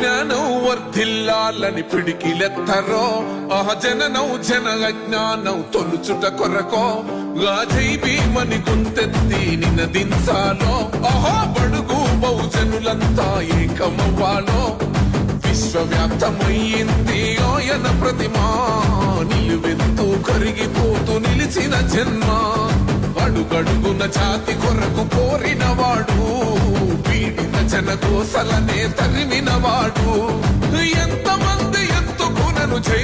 విజ్ఞానం వర్ధిల్లాలని పిడికిలెత్తరో జననం జన అజ్ఞానం తొలుచుట కొరకో గాజై భీమని గుంతెత్తి నినదించాలో బడుగు బహుజనులంతా ఏకమవ్వాలో విశ్వవ్యాప్తమయ్యింది ఆయన ప్రతిమా నిలువెత్తు కరిగిపోతూ నిలిచిన జన్మ అడుగడుగున జాతి కొరకు కోరినవాడు పీడిత జనకోసలనే తరిమినవాడు ఎంతమంది ఎత్తుకునను జై